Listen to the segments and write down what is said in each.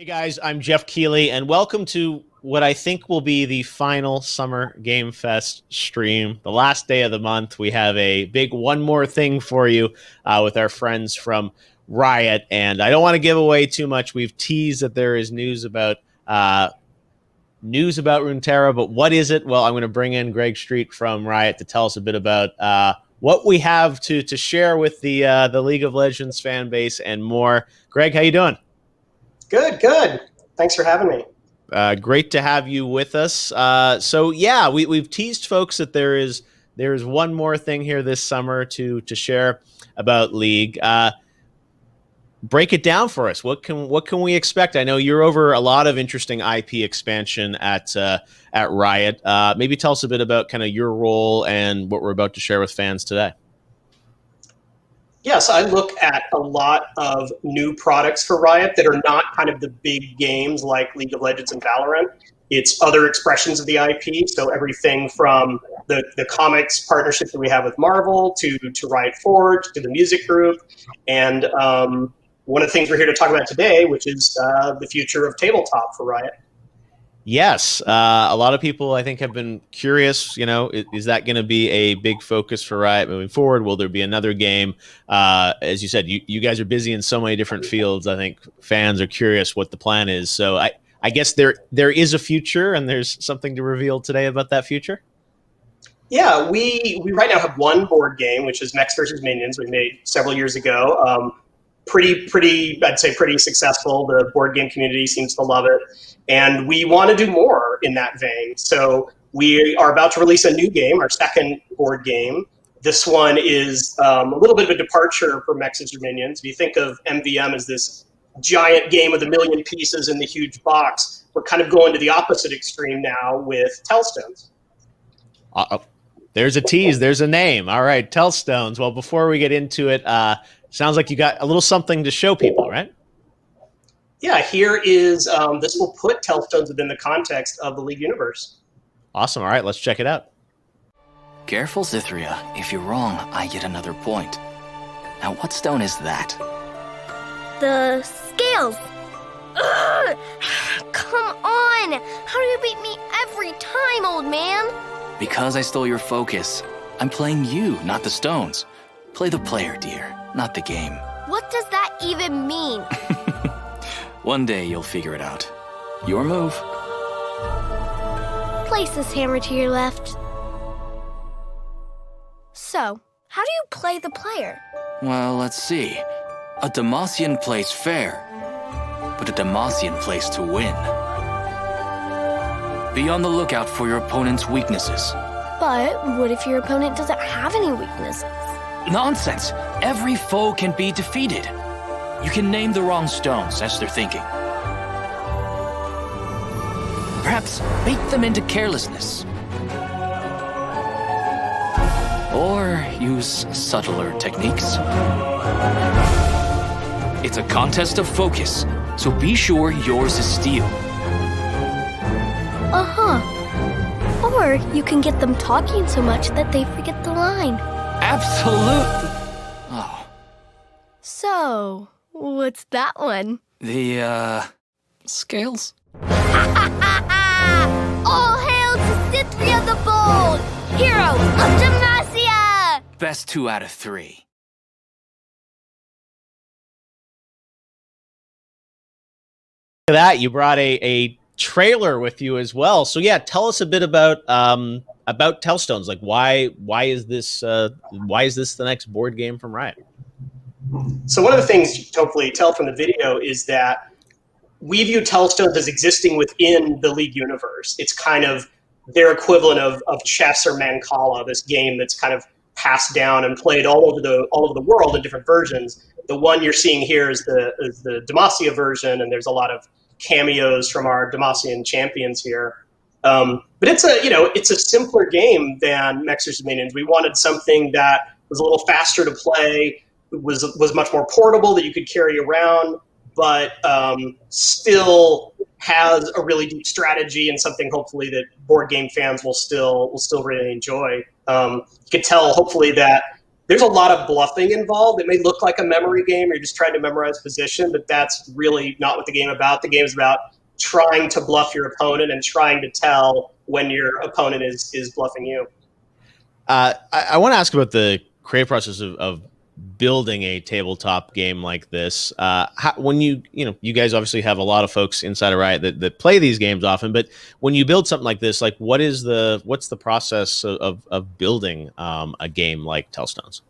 Hey guys, I'm Jeff Keighley, and welcome to what I think will be the final Summer Game Fest stream. The last day of the month, we have a big one more thing for you with our friends from Riot, and I don't want to give away too much. We've teased that there is news about Runeterra, but what is it? Well, I'm going to bring in Greg Street from Riot to tell us a bit about what we have to share with the League of Legends fan base and more. Greg, how you doing? Good. Thanks for having me. Great to have you with us. We've teased folks that there is one more thing here this summer to share about League. Break it down for us. What can we expect? I know you're over a lot of interesting IP expansion at Riot. Maybe tell us a bit about kind of your role and what we're about to share with fans today. Yes, I look at a lot of new products for Riot that are not kind of the big games like League of Legends and Valorant. It's other expressions of the IP, so everything from the comics partnership that we have with Marvel to Riot Forge to the music group. And one of the things we're here to talk about today, which is the future of tabletop for Riot. Yes, a lot of people I think have been curious. You know, is that going to be a big focus for Riot moving forward? Will there be another game? As you said, you guys are busy in so many different fields. I think fans are curious what the plan is. So I guess there is a future, and there's something to reveal today about that future. Yeah, we right now have one board game, which is Mechs versus Minions. We made several years ago. I'd say pretty successful. The board game community seems to love it. And we want to do more in that vein. So we are about to release a new game, our second board game. This one is a little bit of a departure for Mechs versus Minions. If you think of MVM as this giant game with a million pieces in the huge box, we're kind of going to the opposite extreme now with Tellstones. There's a tease. There's a name. All right, Tellstones. Well, before we get into it, sounds like you got a little something to show people, right? Yeah, here is, this will put Tellstones within the context of the League universe. Awesome. All right, let's check it out. Careful, Zithria. If you're wrong, I get another point. Now, what stone is that? The scales. Ugh! Come on! How do you beat me every time, old man? Because I stole your focus. I'm playing you, not the stones. Play the player, dear, not the game. What does that even mean? One day you'll figure it out. Your move. Place this hammer to your left. So, how do you play the player? Well, let's see. A Demacian plays fair, but a Demacian plays to win. Be on the lookout for your opponent's weaknesses. But what if your opponent doesn't have any weaknesses? Nonsense! Every foe can be defeated. You can name the wrong stones as they're thinking. Perhaps bait them into carelessness. Or use subtler techniques. It's a contest of focus, so be sure yours is steel. Or you can get them talking so much that they forget the line. Absolutely. Oh. So, what's that one? The, scales? All hail to Cythria the Bold, hero of Demacia! Best 2 out of 3. That you brought a trailer with you as well. So yeah, tell us a bit about Tellstones. Like why is this the next board game from Riot? So one of the things you can hopefully tell from the video is that we view Tellstones as existing within the League universe. It's kind of their equivalent of chess or Mancala, this game that's kind of passed down and played all over the world in different versions. The one you're seeing here is the Demacia version, and there's a lot of cameos from our Demacian champions here. But it's a simpler game than Mechs vs. Minions. We wanted something that was a little faster to play, was much more portable, that you could carry around, but still has a really deep strategy and something hopefully that board game fans will still really enjoy. You could tell hopefully that there's a lot of bluffing involved. It may look like a memory game, or you're just trying to memorize position, but that's really not what the game is about. The game is about trying to bluff your opponent and trying to tell when your opponent is bluffing you. I want to ask about the creative process of building a tabletop game like this. When you guys obviously have a lot of folks inside of Riot that play these games often, but when you build something like this, like what's the process of building a game like Tellstones?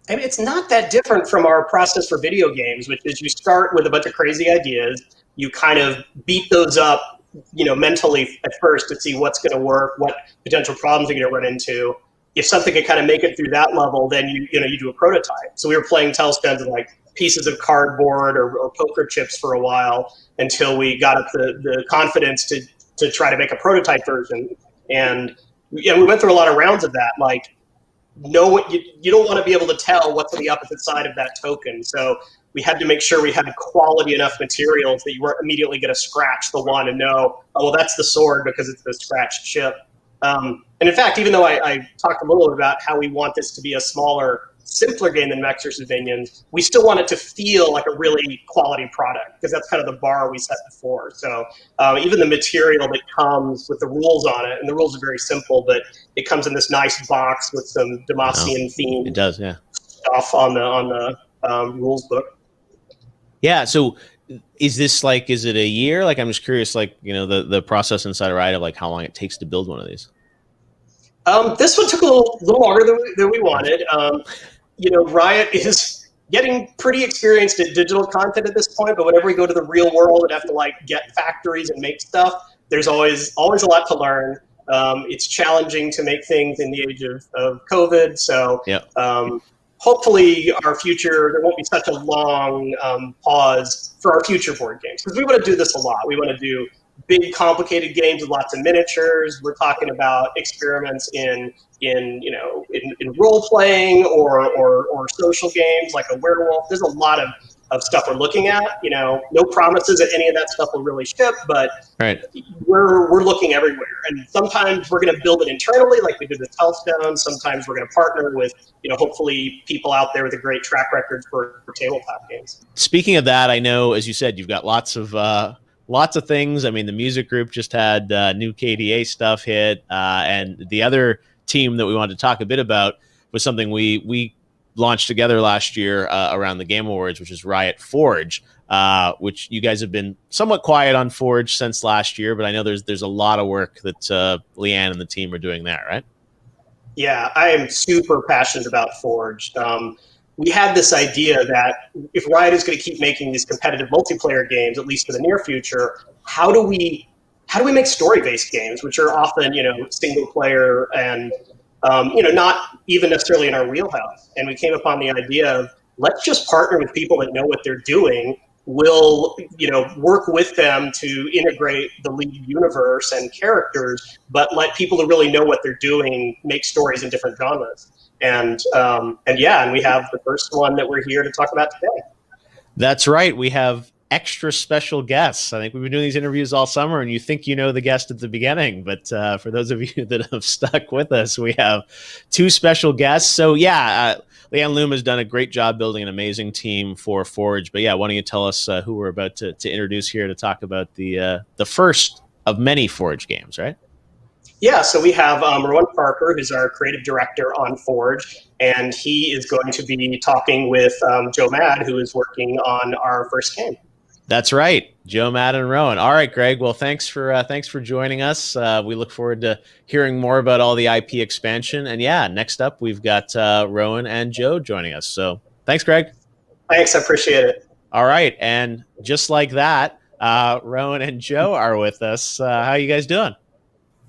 I mean, it's not that different from our process for video games, which is you start with a bunch of crazy ideas. You kind of beat those up, mentally at first to see what's going to work, what potential problems you're going to run into. If something can kind of make it through that level, then you do a prototype. So we were playing Tellstones with like pieces of cardboard or poker chips for a while until we got up the confidence to try to make a prototype version. And we went through a lot of rounds of that. Like, you don't want to be able to tell what's on the opposite side of that token. So we had to make sure we had quality enough materials that you weren't immediately going to scratch the one and know, oh, well, that's the sword because it's the scratched chip. And in fact, even though I talked a little bit about how we want this to be a smaller, simpler game than Mechs vs. Minions, we still want it to feel like a really quality product because that's kind of the bar we set before. So even the material that comes with the rules on it, and the rules are very simple, but it comes in this nice box with some Demacian themed It does, yeah. stuff on the rules book. Yeah, so is it a year? Like, I'm just curious, like, the process inside of Riot of like how long it takes to build one of these. This one took a little longer than we wanted. Riot is getting pretty experienced at digital content at this point, but whenever we go to the real world and have to like get factories and make stuff, there's always a lot to learn. It's challenging to make things in the age of COVID. So yeah. Hopefully there won't be such a long pause for our future board games, because we want to do this a lot. We want to do big, complicated games with lots of miniatures. We're talking about experiments in role playing or social games like a werewolf. There's a lot of stuff we're looking at. No promises that any of that stuff will really ship, but right. We're looking everywhere. And sometimes we're going to build it internally, like we did with Tellstone. Sometimes we're going to partner with hopefully people out there with a great track record for tabletop games. Speaking of that, I know, as you said, you've got lots of things. I mean, the music group just had new KDA stuff hit, and the other team that we wanted to talk a bit about was something we launched together last year around the Game Awards, which is Riot Forge, which you guys have been somewhat quiet on Forge since last year, but I know there's a lot of work that Leanne and the team are doing there, right? Yeah, I am super passionate about Forge. We had this idea that if Riot is going to keep making these competitive multiplayer games, at least for the near future, how do we make story-based games, which are often, single player and, not even necessarily in our wheelhouse. And we came upon the idea of let's just partner with people that know what they're doing. We'll, work with them to integrate the League universe and characters, but let people who really know what they're doing make stories in different genres. And we have the first one that we're here to talk about today. That's right. We have extra special guests. I think we've been doing these interviews all summer, and you think you know the guest at the beginning, but for those of you that have stuck with us, we have two special guests. So Leanne Loom has done a great job building an amazing team for Forge. But why don't you tell us who we're about to introduce here to talk about the first of many Forge games, right? Yeah, so we have Rowan Parker, who's our creative director on Forge, and he is going to be talking with Joe Mad, who is working on our first game. That's right, Joe, Matt, and Rowan. All right, Greg. Well, thanks for joining us. We look forward to hearing more about all the IP expansion. And next up, we've got Rowan and Joe joining us. So thanks, Greg. Thanks, I appreciate it. All right, and just like that, Rowan and Joe are with us. How you guys doing?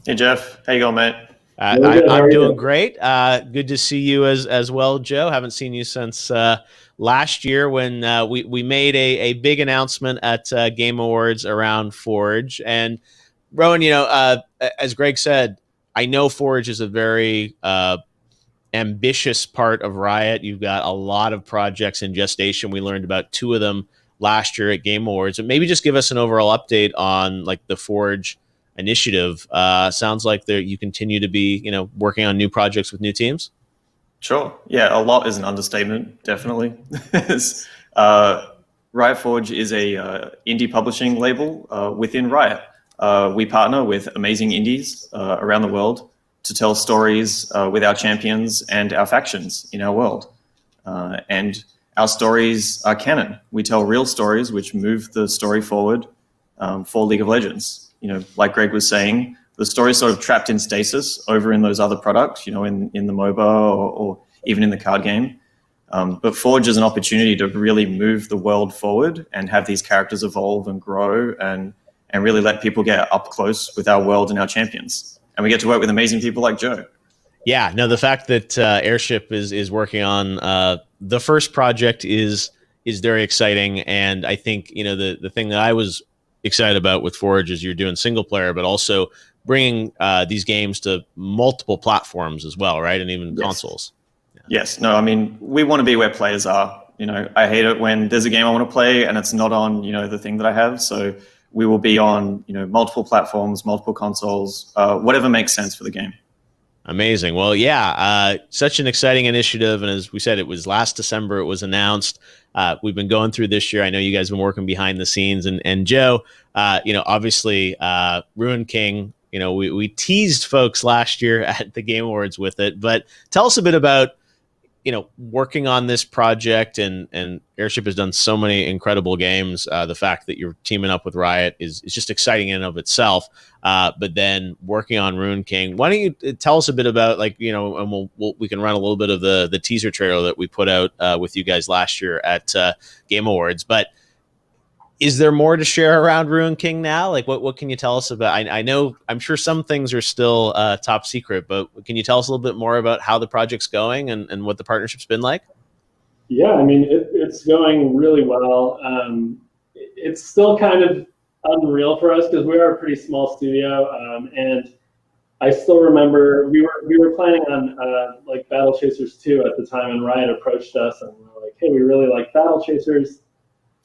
Hey, Jeff. How you going, mate? I'm doing great. Good to see you as well, Joe. Haven't seen you since last year when we made a big announcement at Game Awards around Forge. And Rowan, as Greg said, I know Forge is a very ambitious part of Riot. You've got a lot of projects in gestation. We learned about two of them last year at Game Awards. And maybe just give us an overall update on like the Forge initiative. Sounds like you continue to be, working on new projects with new teams. Sure. Yeah, a lot is an understatement, definitely. Riot Forge is a indie publishing label within Riot. We partner with amazing indies around the world to tell stories with our champions and our factions in our world. And our stories are canon. We tell real stories which move the story forward for League of Legends. Like Greg was saying, the story's sort of trapped in stasis over in those other products, in the MOBA or even in the card game. But Forge is an opportunity to really move the world forward and have these characters evolve and grow and really let people get up close with our world and our champions. And we get to work with amazing people like Joe. Yeah, no, the fact that Airship is working on the first project is very exciting, and I think the thing that I was excited about with Forge is you're doing single player, but also bringing these games to multiple platforms as well, right, and even consoles. Yes, no, I mean, we want to be where players are. I hate it when there's a game I want to play and it's not on the thing that I have. So we will be on multiple platforms, multiple consoles, whatever makes sense for the game. Amazing. Well, yeah, such an exciting initiative. And as we said, it was last December it was announced. We've been going through this year. I know you guys have been working behind the scenes. And Joe, obviously, Ruin King, we teased folks last year at the Game Awards with it. But tell us a bit about, working on this project, and Airship has done so many incredible games. The fact that you're teaming up with Riot is just exciting in and of itself. But then working on Rune King, why don't you tell us a bit about, and we can run a little bit of the teaser trailer that we put out with you guys last year at Game Awards. But is there more to share around Ruin King now? Like, what can you tell us about? I know, I'm sure some things are still top secret, but can you tell us a little bit more about how the project's going and what the partnership's been like? Yeah, I mean, it's going really well. It's still kind of unreal for us because we are a pretty small studio, and I still remember we were planning on like Battle Chasers 2 at the time, and Riot approached us and we were like, hey, we really like Battle Chasers.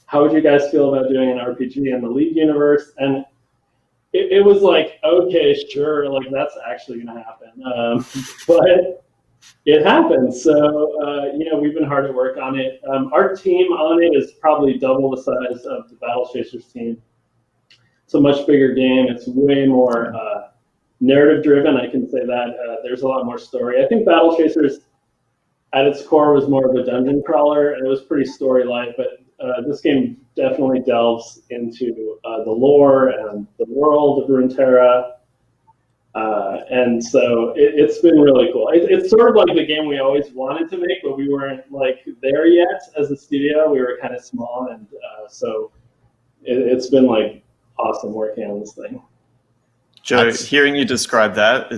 How would you guys feel about doing an RPG in the League universe? And it was like, okay, sure, like that's actually going to happen. But it happened. So, we've been hard at work on it. Our team on it is probably double the size of the Battle Chasers team. It's a much bigger game. It's way more narrative driven. I can say that. There's a lot more story. I think Battle Chasers at its core was more of a dungeon crawler, and it was pretty story-like, but this game definitely delves into the lore and the world of Runeterra, and so it's been really cool. It's sort of like the game we always wanted to make, but we weren't like there yet as a studio. We were kind of small, and so it's been like awesome working on this thing. Joe, hearing you describe that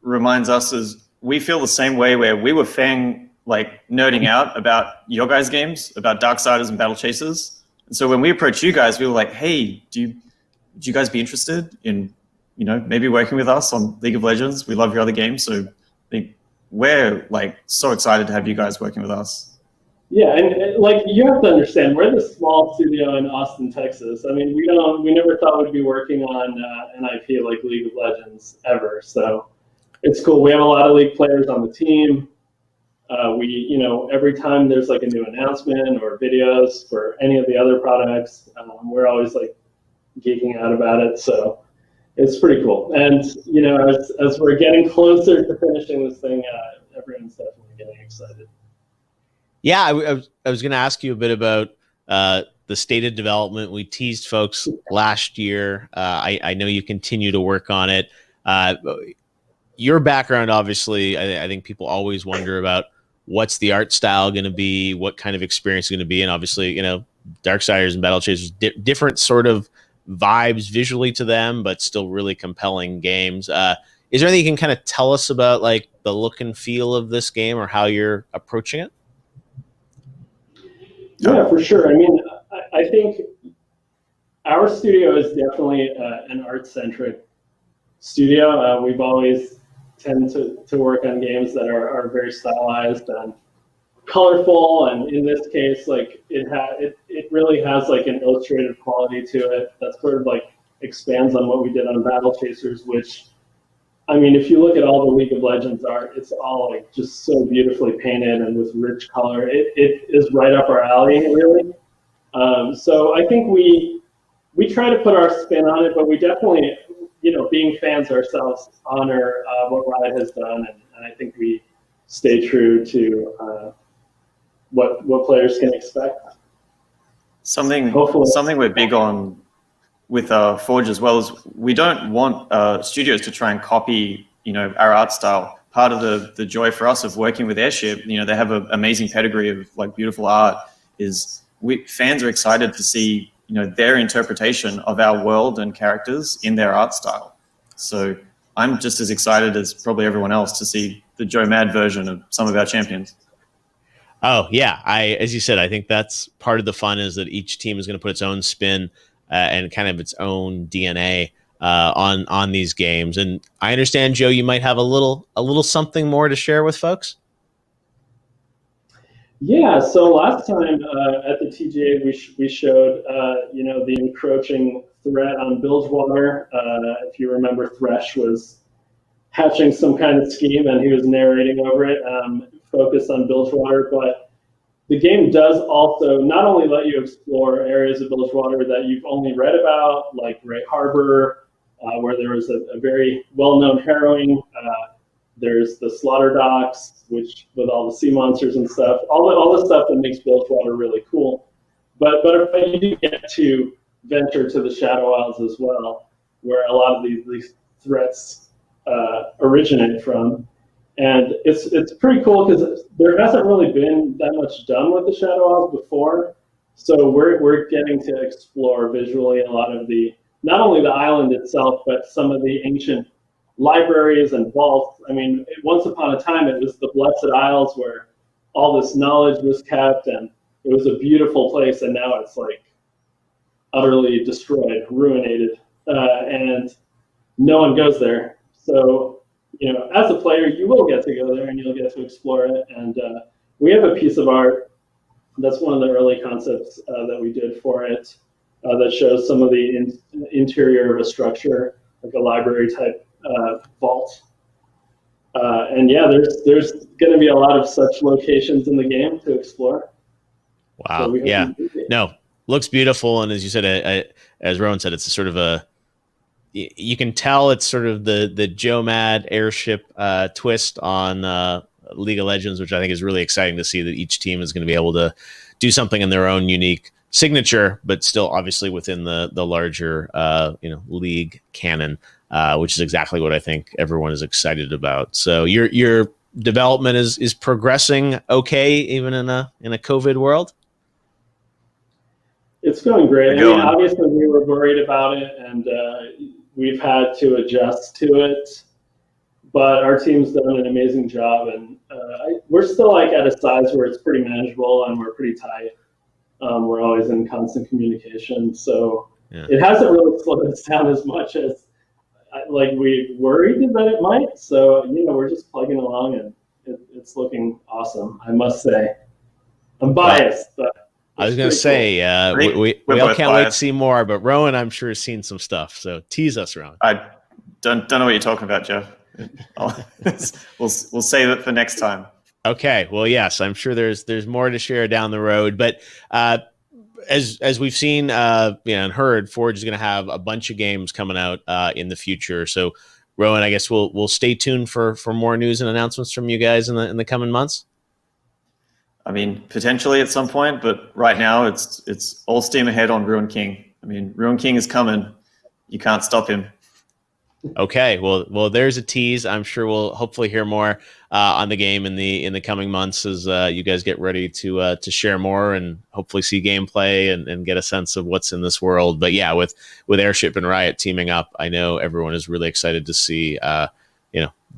reminds us as we feel the same way, where we were nerding out about your guys' games, about Darksiders and Battle Chasers. And so when we approached you guys, we were like, hey, would you guys be interested in, maybe working with us on League of Legends? We love your other games. So I think we're so excited to have you guys working with us. Yeah, and you have to understand, we're the small studio in Austin, Texas. I mean, we never thought we'd be working on an IP like League of Legends ever. So it's cool. We have a lot of League players on the team. Every time there's a new announcement or videos for any of the other products, we're always geeking out about it. So it's pretty cool. And, as we're getting closer to finishing this thing, everyone's definitely getting excited. Yeah, I was going to ask you a bit about the state of development. We teased folks last year. I know you continue to work on it. Your background, obviously, I think people always wonder about what's the art style going to be, what kind of experience is going to be. And obviously, Darksiders and Battle Chasers, different sort of vibes visually to them, but still really compelling games. Is there anything you can kind of tell us about the look and feel of this game or how you're approaching it? Yeah, for sure. I mean, I think our studio is definitely an art-centric studio. We've always tend to work on games that are very stylized and colorful, and in this case, it really has an illustrative quality to it that sort of expands on what we did on Battle Chasers, which I mean, if you look at all the League of Legends art, it's all like just so beautifully painted and with rich color. It is right up our alley, really. So I think we try to put our spin on it, but we definitely, being fans ourselves, honor what Riot has done, and I think we stay true to what players can expect. Something we're big on with Forge as well is we don't want studios to try and copy, our art style. Part of the joy for us of working with Airship, they have an amazing pedigree of like beautiful art. Fans are excited to see, their interpretation of our world and characters in their art style. So I'm just as excited as probably everyone else to see the Joe Mad version of some of our champions. Oh yeah, as you said, I think that's part of the fun is that each team is going to put its own spin and kind of its own DNA on these games. And I understand, Joe, you might have a little something more to share with folks. Yeah, so last time at the TGA, we showed the encroaching threat on Bilgewater. If you remember, Thresh was hatching some kind of scheme, and he was narrating over it, focused on Bilgewater. But the game does also not only let you explore areas of Bilgewater that you've only read about, like Great Harbor, where there was a very well-known harrowing. There's the slaughter docks, which with all the sea monsters and stuff, all the stuff that makes Bilgewater really cool. But you do get to venture to the Shadow Isles as well, where a lot of these threats originate from. And it's pretty cool because there hasn't really been that much done with the Shadow Isles before. So we're getting to explore visually a lot of not only the island itself, but some of the ancient libraries and vaults. I mean, once upon a time, it was the Blessed Isles where all this knowledge was kept, and it was a beautiful place. And now it's like utterly destroyed, ruinated, and no one goes there. So, as a player, you will get to go there and you'll get to explore it. And we have a piece of art that's one of the early concepts that we did for it that shows some of the interior of a structure, like a library type vault. And yeah, there's going to be a lot of such locations in the game to explore. Wow. So yeah. No, looks beautiful. And as you said, as Rowan said, it's sort of you can tell it's sort of the Joe Mad Airship twist on League of Legends, which I think is really exciting to see that each team is going to be able to do something in their own unique signature, but still obviously within the larger league canon, which is exactly what I think everyone is excited about. So your development is progressing okay, even in a COVID world. It's going great. I mean, obviously we were worried about it, and we've had to adjust to it. But our team's done an amazing job, and we're still like at a size where it's pretty manageable, and we're pretty tight. We're always in constant communication, so it hasn't really slowed us down as much as we worried that it might. So we're just plugging along, and it's looking awesome, I must say. I'm biased, but I was going to say, we all can't wait to see more, but Rowan, I'm sure, has seen some stuff. So tease us, Rowan. I don't know what you're talking about, Jeff. We'll save it for next time. Okay. Well, yes, I'm sure there's more to share down the road, but as we've seen and heard, Forge is going to have a bunch of games coming out in the future. So, Rowan, I guess we'll stay tuned for more news and announcements from you guys in the coming months. I mean, potentially at some point, but right now it's all steam ahead on Ruin King. I mean, Ruin King is coming. You can't stop him. Okay, well, there's a tease. I'm sure we'll hopefully hear more on the game in the coming months as you guys get ready to share more and hopefully see gameplay and get a sense of what's in this world. But yeah, with Airship and Riot teaming up, I know everyone is really excited to see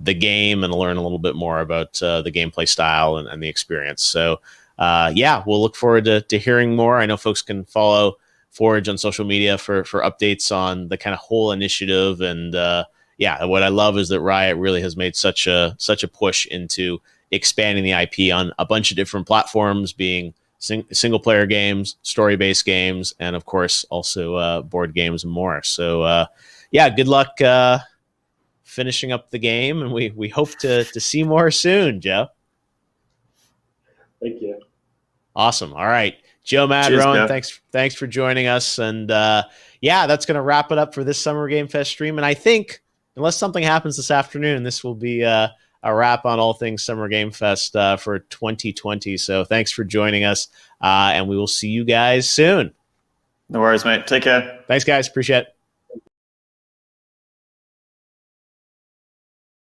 the game and learn a little bit more about the gameplay style and the experience. So we'll look forward to hearing more. I know folks can follow Forge on social media for updates on the kind of whole initiative. And what I love is that Riot really has made such a push into expanding the IP on a bunch of different platforms, being single player games, story-based games, and of course also board games and more. So good luck finishing up the game, and we hope to see more soon, Joe. Thank you. Awesome. All right. Joe Madrone, thanks for joining us. And that's going to wrap it up for this Summer Game Fest stream. And I think, unless something happens this afternoon, this will be a wrap on all things Summer Game Fest for 2020. So thanks for joining us, and we will see you guys soon. No worries, mate. Take care. Thanks, guys. Appreciate it.